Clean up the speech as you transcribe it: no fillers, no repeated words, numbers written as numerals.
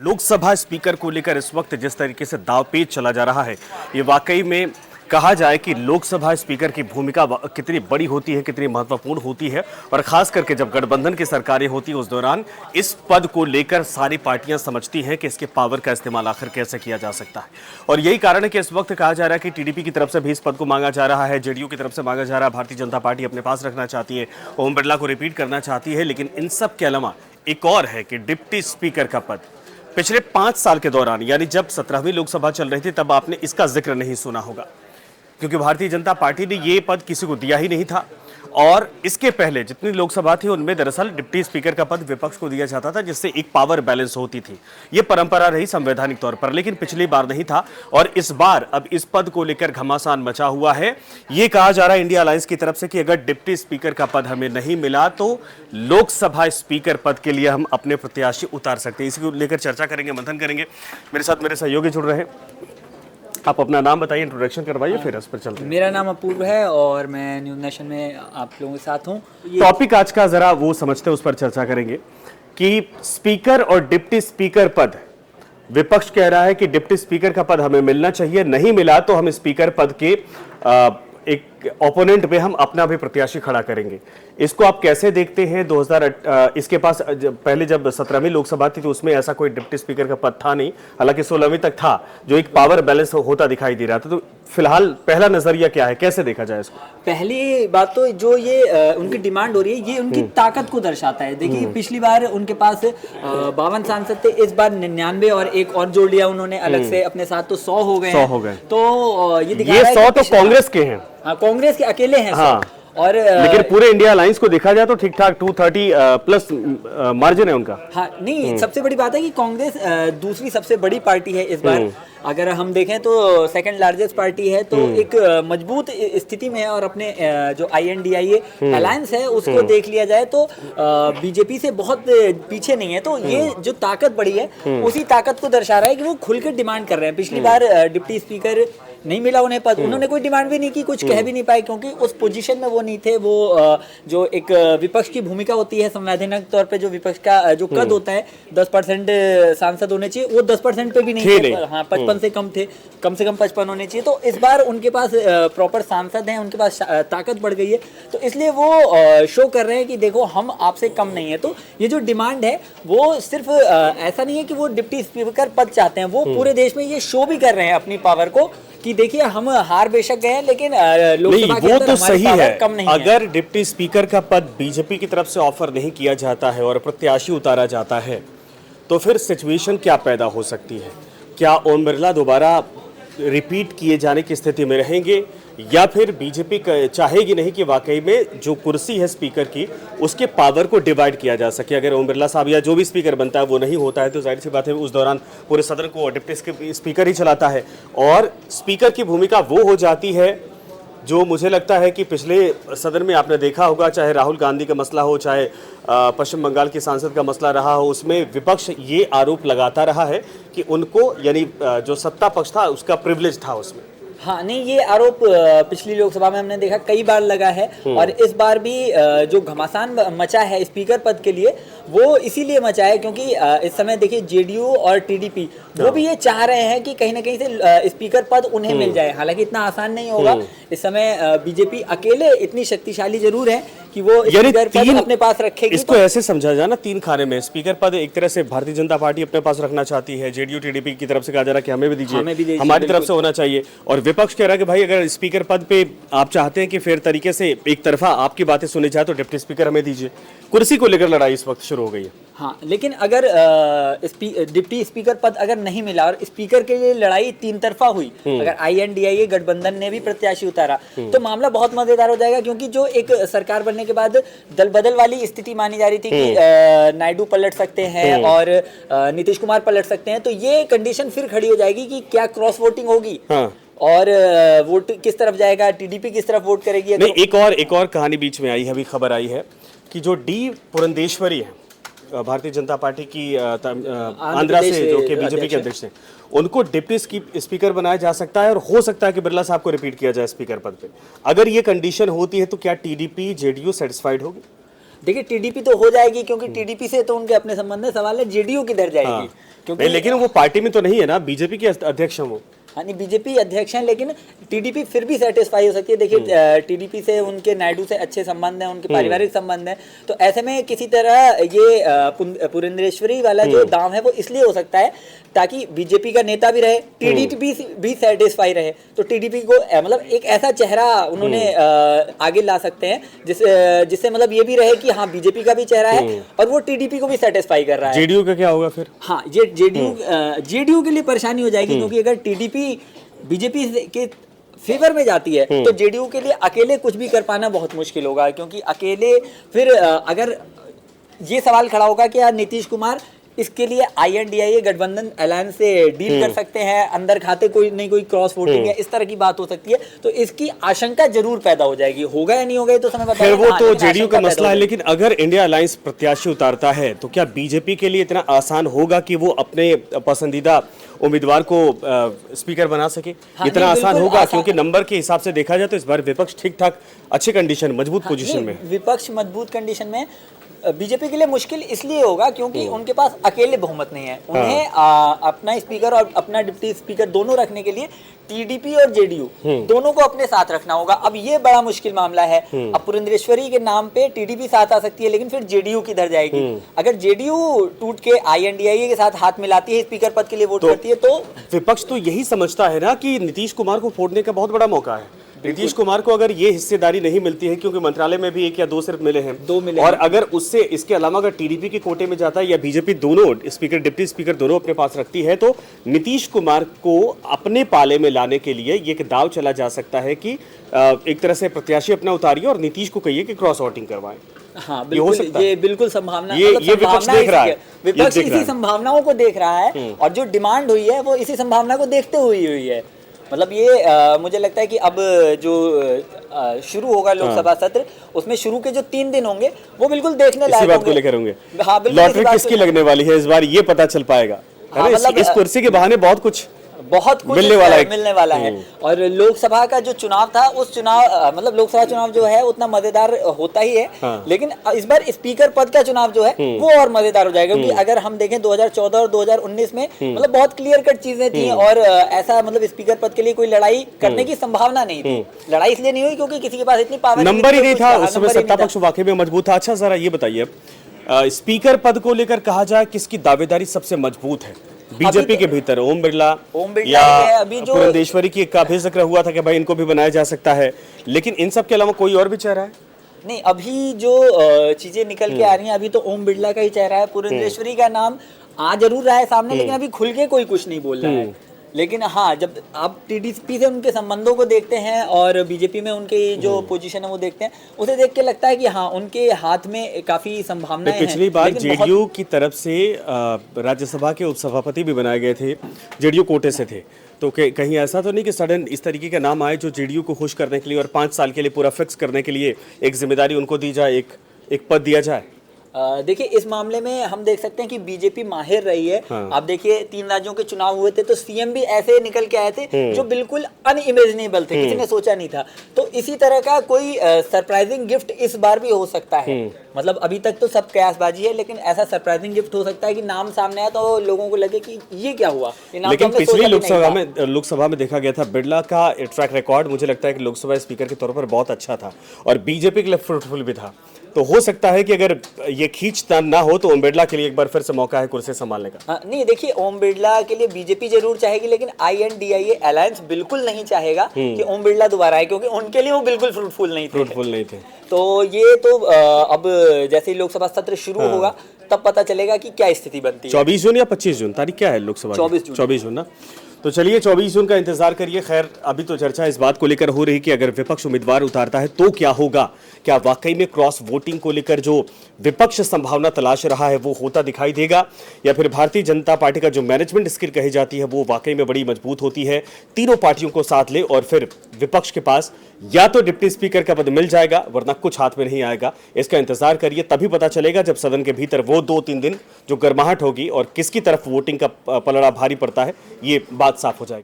Lok Sabha speaker को लेकर इस वक्त जिस तरीके से दांवपेच चला जा रहा है, ये वाकई में कहा जाए कि लोकसभा स्पीकर की भूमिका कितनी बड़ी होती है, कितनी महत्वपूर्ण होती है। और खास करके जब गठबंधन की सरकारें होती है उस दौरान इस पद को लेकर सारी पार्टियां समझती हैं कि इसके पावर का इस्तेमाल आखिर कैसे किया जा सकता है। और यही कारण है कि इस वक्त कहा जा रहा है कि टीडीपी की तरफ से भी इस पद को मांगा जा रहा है, जेडीयू की तरफ से मांगा जा रहा है, भारतीय जनता पार्टी अपने पास रखना चाहती है, ओम बिरला को रिपीट करना चाहती है। लेकिन इन सब के अलावा एक और है कि डिप्टी स्पीकर का पद पिछले 5 साल के दौरान, यानी जब 17वीं लोकसभा चल रही थी, तब आपने इसका जिक्र नहीं सुना होगा, क्योंकि भारतीय जनता पार्टी ने ये पद किसी को दिया ही नहीं था। और इसके पहले जितनी लोकसभा थी उनमें दरअसल डिप्टी स्पीकर का पद विपक्ष को दिया जाता था, जिससे एक पावर बैलेंस होती थी। ये परंपरा रही संवैधानिक तौर पर, लेकिन पिछली बार नहीं था। और इस बार अब इस पद को लेकर घमासान मचा हुआ है। ये कहा जा रहा है इंडिया अलायंस की तरफ से कि अगर डिप्टी स्पीकर का पद हमें नहीं मिला तो लोकसभा स्पीकर पद के लिए हम अपने प्रत्याशी उतार सकते हैं। इसी को लेकर चर्चा करेंगे, मंथन करेंगे। मेरे साथ मेरे सहयोगी जुड़ रहे हैं। आप अपना नाम बताइए, इंट्रोडक्शन करवाइए, फिर इस पर चलते हैं। मेरा नाम अपूर्व है और मैं न्यूज़ नेशन में आप लोगों के साथ हूँ। टॉपिक आज का जरा वो समझते हैं, उस पर चर्चा करेंगे कि स्पीकर और डिप्टी स्पीकर पद, विपक्ष कह रहा है कि डिप्टी स्पीकर का पद हमें मिलना चाहिए, नहीं मिला तो हम स्पीकर पद के एक ओपोनेंट पे हम अपना भी प्रत्याशी खड़ा करेंगे। इसको आप कैसे देखते हैं? इसके पास पहले जब 17वीं लोकसभा थी तो उसमें ऐसा कोई डिप्टी स्पीकर का पद था नहीं, हालांकि 16वीं तक था, जो एक पावर बैलेंस होता दिखाई दे रहा था। तो फिलहाल पहला नजरिया क्या है, कैसे देखा जाए इसको? पहली बात तो जो ये उनकी डिमांड हो रही है, ये उनकी ताकत को दर्शाता है। देखिए पिछली बार उनके पास 52 सांसद थे, इस बार 99 और एक और जोड़ लिया उन्होंने अलग से अपने साथ, तो 100 हो गए। तो ये दिखा रहा है 100 तो कांग्रेस के हैं। हाँ, कांग्रेस के अकेले हैं 100। और लेकिन पूरे इंडिया अलायंस को देखा जाए तो ठीक ठाक 230 प्लस मार्जिन है उनका। हाँ, नहीं, सबसे बड़ी बात है कि कांग्रेस दूसरी सबसे बड़ी पार्टी है इस बार। अगर हम देखें तो सेकंड लार्जेस्ट पार्टी है, तो एक मजबूत स्थिति में है। और अपने जो INDIA अलायंस है उसको देख लिया जाए तो बीजेपी से बहुत पीछे नहीं है। तो ये जो ताकत बढ़ी है उसी ताकत को दर्शा रहा है कि वो खुलकर डिमांड कर रहे हैं। पिछली बार डिप्टी स्पीकर नहीं मिला उन्हें पद, उन्होंने कोई डिमांड भी नहीं की, कुछ कह भी नहीं पाए, क्योंकि उस पोजीशन में वो नहीं थे। वो जो एक विपक्ष की भूमिका होती है संवैधानिक तौर पे, जो विपक्ष का जो कद होता है 10% सांसद होने चाहिए, वो 10% पे भी नहीं थे। हाँ, 55 से कम थे, कम से कम 55 होने चाहिए। तो इस बार उनके पास प्रॉपर सांसद हैं, उनके पास ताकत बढ़ गई है, तो इसलिए वो शो कर रहे हैं कि देखो हम आपसे कम नहीं है। तो ये जो डिमांड है वो सिर्फ ऐसा नहीं है कि वो डिप्टी स्पीकर पद चाहते हैं, वो पूरे देश में ये शो भी कर रहे हैं अपनी पावर को कि देखिए हम हार बेशक गए हैं, लेकिन लोकसभा के अंदर हमारी पावर कम नहीं है। अगर डिप्टी स्पीकर का पद बीजेपी की तरफ से ऑफर नहीं किया जाता है और प्रत्याशी उतारा जाता है, तो फिर सिचुएशन क्या पैदा हो सकती है? क्या ओम बिरला दोबारा रिपीट किए जाने की स्थिति में रहेंगे, या फिर बीजेपी चाहेगी नहीं कि वाकई में जो कुर्सी है स्पीकर की उसके पावर को डिवाइड किया जा सके? अगर ओम बिरला साहब या जो भी स्पीकर बनता है वो नहीं होता है तो जाहिर सी बात है उस दौरान पूरे सदन को डिप्टी स्पीकर ही चलाता है। और स्पीकर की भूमिका वो हो जाती है जो मुझे लगता है कि पिछले सदन में आपने देखा होगा, चाहे राहुल गांधी का मसला हो, चाहे पश्चिम बंगाल की सांसद का मसला रहा हो, उसमें विपक्ष ये आरोप लगाता रहा है कि उनको, यानी जो सत्ता पक्ष था उसका प्रिविलेज था उसमें। हाँ, नहीं, ये आरोप पिछली लोकसभा में हमने देखा कई बार लगा है। और इस बार भी जो घमासान मचा है स्पीकर पद के लिए, वो इसीलिए मचा है क्योंकि इस समय देखिए जेडीयू और टीडीपी वो भी ये चाह रहे हैं कि कहीं ना कहीं से स्पीकर पद उन्हें मिल जाए। हालांकि इतना आसान नहीं होगा। इस समय बीजेपी अकेले इतनी शक्तिशाली जरूर है कि वो स्पीकर पद अपने पास रखेगी। इसको ऐसे समझा जाए ना, 3 खाने में स्पीकर पद एक तरह से भारतीय जनता पार्टी अपने पास रखना चाहती है, जेडीयू टीडीपी की तरफ से कहा जा रहा है कि हमें भी दीजिए, हमारी तरफ से होना चाहिए। और विपक्ष कह रहा है कि भाई अगर स्पीकर पद पे आप चाहते हैं कि फेयर तरीके से एक तरफा आपकी बातें सुनी जाए तो डिप्टी स्पीकर हमें दीजिए। कुर्सी को लेकर लड़ाई इस वक्त शुरू हो गई है। हाँ, लेकिन अगर डिप्टी स्पीकर पद अगर नहीं मिला और स्पीकर के लिए लड़ाई 3 तरफा हुई, अगर INDIA गठबंधन ने भी प्रत्याशी उतारा, तो मामला बहुत मजेदार हो जाएगा। क्योंकि जो एक सरकार बनने के बाद दल बदल वाली स्थिति मानी जा रही थी कि नायडू पलट सकते हैं और नीतीश कुमार पलट सकते हैं, तो ये कंडीशन फिर खड़ी हो जाएगी कि क्या क्रॉस वोटिंग होगी। और वोट किस तरफ जाएगा, टीडीपी किस तरफ वोट करेगी। नहीं, एक और कहानी बीच में आई है, अभी खबर आई है कि जो डी पुरंदेश्वरी है, भारतीय जनता पार्टी की आंध्रा से, जो कि बीजेपी के अध्यक्ष हैं, उनको डिप्टी स्पीकर बनाया जा सकता है और हो सकता है कि बिरला साहब को रिपीट किया जाए स्पीकर पद पे। अगर ये कंडीशन होती है तो क्या टीडीपी जेडीयू सेटिस्फाइड होगी? देखिए टीडीपी तो हो जाएगी, क्योंकि टीडीपी से तो उनके अपने संबंध है। सवाल है जेडीयू किधर जाएगी। हाँ। क्योंकि नहीं, लेकिन वो पार्टी में तो नहीं है ना, बीजेपी के अध्यक्ष हैं वो। हाँ नहीं, बीजेपी अध्यक्ष हैं, लेकिन टीडीपी फिर भी सेटिस्फाई हो सकती है। देखिए टीडीपी से उनके नायडू से अच्छे संबंध हैं, उनके पारिवारिक संबंध हैं, तो ऐसे में किसी तरह ये पुरंदेश्वरी वाला जो दांव है वो इसलिए हो सकता है ताकि बीजेपी का नेता भी रहे, टीडीपी भी सेटिस्फाई रहे। तो टीडीपी को मतलब एक ऐसा चेहरा उन्होंने आगे ला सकते हैं जिससे मतलब ये भी रहे कि हाँ बीजेपी का भी चेहरा है और वो टीडीपी को भी सेटिस्फाई कर रहा है। जेडीयू का क्या होगा फिर? हाँ, ये जेडीयू के लिए परेशानी हो जाएगी, क्योंकि अगर टीडीपी बीजेपी के फेवर में जाती है तो जेडीयू के लिए अकेले कुछ भी कर पाना बहुत मुश्किल होगा। क्योंकि अकेले फिर अगर ये सवाल खड़ा होगा कि यार नीतीश कुमार इसके लिए INDIA गठबंधन अलायंस से डील कर सकते हैं, अंदर खाते कोई नहीं कोई क्रॉस वोटिंग है, इस तरह की बात हो सकती है। तो इसकी आशंका जरूर पैदा हो जाएगी, होगा या नहीं होगा ये तो समय बताएगा। वो तो जेडीयू का मसला है, लेकिन अगर इंडिया अलायंस प्रत्याशी उतारता है तो क्या बीजेपी के लिए इतना आसान होगा कि वो अपने पसंदीदा उम्मीदवार को स्पीकर बना सके? हाँ, इतना आसान होगा? आसान। क्योंकि नंबर के हिसाब से देखा जाए तो इस बार विपक्ष ठीक ठाक अच्छे कंडीशन, मजबूत पोजीशन में। विपक्ष मजबूत कंडीशन में, बीजेपी के लिए मुश्किल इसलिए होगा क्योंकि उनके पास अकेले बहुमत नहीं है। उन्हें अपना स्पीकर और अपना डिप्टी स्पीकर दोनों रखने के लिए टीडीपी और जेडीयू दोनों को अपने साथ रखना होगा। अब ये बड़ा मुश्किल मामला है। अब पुरंदेश्वरी के नाम पे टीडीपी साथ आ सकती है, लेकिन फिर जेडीयू किधर जाएगी? अगर जेडीयू टूट के INDIA के साथ हाथ मिलाती है, स्पीकर पद के लिए वोट करती है, तो विपक्ष तो यही समझता है ना कि नीतीश कुमार को फोड़ने का बहुत बड़ा मौका है। नीतीश कुमार को अगर ये हिस्सेदारी नहीं मिलती है, क्योंकि मंत्रालय में भी 1 या 2 सिर्फ मिले हैं, 2 मिले और अगर उससे इसके अलावा अगर टीडीपी के कोटे में जाता है या बीजेपी दोनों स्पीकर डिप्टी स्पीकर दोनों अपने पास रखती है, तो नीतीश कुमार को अपने पाले में लाने के लिए ये एक दाव चला जा सकता है कि एक तरह से प्रत्याशी अपना उतारिए और नीतीश को कहिए कि क्रॉस वोटिंग करवाएं। हाँ बिल्कुल, ये बिल्कुल संभावना, ये विपक्ष देख रहा है, विपक्ष इसी संभावनाओं को देख रहा है और जो डिमांड हुई है वो इसी संभावना को देखते हुई है। मतलब ये मुझे लगता है कि अब जो शुरू होगा लोकसभा सत्र, उसमें शुरू के जो 3 दिन होंगे वो बिल्कुल देखने लायक बात को लेकर होंगे। हाँ, लॉटरी किसकी लगने वाली है इस बार ये पता चल पाएगा। हाँ, मतलब इस कुर्सी के बहाने बहुत कुछ मिलने वाला है। और लोकसभा का जो चुनाव था, उस चुनाव मतलब लोकसभा चुनाव जो है उतना मजेदार होता ही है, लेकिन इस बार स्पीकर पद का चुनाव जो है वो और मजेदार हो जाएगा। क्योंकि अगर हम देखें 2014 और 2019 में मतलब बहुत क्लियर कट चीजें थी और ऐसा मतलब स्पीकर पद के लिए कोई लड़ाई करने की संभावना नहीं थी। लड़ाई इसलिए नहीं हुई क्योंकि किसी के पास इतनी पावर नंबर ही नहीं था उस समय, सत्ता पक्ष वाकई में मजबूत था। अच्छा जरा ये बताइए, स्पीकर पद को लेकर कहा जाए किसकी दावेदारी सबसे मजबूत है बीजेपी के भीतर? ओम बिरला या अभी जो पुरंदेश्वरी की काफी जिक्र हुआ था कि भाई इनको भी बनाया जा सकता है, लेकिन इन सब के अलावा कोई और भी चेहरा है? नहीं, अभी जो चीजें निकल के आ रही हैं, अभी तो ओम बिरला का ही चेहरा है। पुरंदेश्वरी का नाम आ जरूर रहा है सामने, लेकिन अभी खुल के कोई कुछ नहीं बोल रहा है। लेकिन हाँ, जब आप टीडीपी से उनके संबंधों को देखते हैं और बीजेपी में उनकी जो पोजीशन है वो देखते हैं, उसे देख के लगता है कि हाँ उनके हाथ में काफी संभावनाएं हैं। पिछली बार जेडीयू की तरफ से राज्यसभा के उपसभापति भी बनाए गए थे, जेडीयू कोटे से थे, तो कहीं ऐसा तो नहीं कि सडन इस तरीके का नाम आए जो जेडीयू को खुश करने के लिए और 5 साल के लिए पूरा फिक्स करने के लिए एक जिम्मेदारी उनको दी जाए, एक पद दिया जाए? देखिए इस मामले में हम देख सकते हैं कि बीजेपी माहिर रही है। आप देखिए 3 राज्यों के चुनाव हुए थे तो सीएम भी ऐसे निकल के आए थे जो बिल्कुल अनइमेजिनेबल थे, किसी ने सोचा नहीं था। तो इसी तरह का कोई सरप्राइजिंग गिफ्ट इस बार भी हो सकता है। मतलब अभी तक तो सब कयासबाजी है, लेकिन ऐसा सरप्राइजिंग गिफ्ट हो सकता है कि नाम सामने आया तो लोगों को लगे कि ये क्या हुआ। लेकिन पिछली लोकसभा में देखा गया था बिरला का ट्रैक रिकॉर्ड, मुझे लगता है कि लोकसभा स्पीकर के तौर पर बहुत अच्छा था और बीजेपी के लिए फ्रूटफुल भी था। तो हो सकता है कि अगर ये खींचतान ना हो तो ओम बिरला के लिए एक बार फिर से मौका है कुर्सी संभालने का। नहीं देखिए, ओम बिरला के लिए बीजेपी जरूर चाहेगी, लेकिन INDIA अलायंस बिल्कुल नहीं चाहेगा कि ओम बिरला दोबारा आए, क्योंकि उनके लिए वो बिल्कुल फ्रूटफुल नहीं थे। तो ये तो अब जैसे ही लोकसभा सत्र शुरू होगा तब पता चलेगा कि क्या स्थिति बनती है। 24 जून या 25 जून तारीख क्या है लोकसभा? 24 जून ना। तो चलिए 24 जून का इंतजार करिए। खैर अभी तो चर्चा इस बात को लेकर हो रही कि अगर विपक्ष उम्मीदवार उतारता है तो क्या होगा, क्या वाकई में क्रॉस वोटिंग को लेकर जो विपक्ष संभावना तलाश रहा है वो होता दिखाई देगा, या फिर भारतीय जनता पार्टी का जो मैनेजमेंट स्किल कही जाती है वो वाकई में बड़ी मजबूत होती है, तीनों पार्टियों को साथ ले और फिर विपक्ष के पास या तो डिप्टी स्पीकर का पद मिल जाएगा वरना कुछ हाथ में नहीं आएगा। इसका इंतजार करिए, तभी पता चलेगा जब सदन के भीतर वो 2-3 दिन जो गर्माहट होगी और किसकी तरफ वोटिंग का पलड़ा भारी पड़ता है, ये बात साफ हो जाएगी।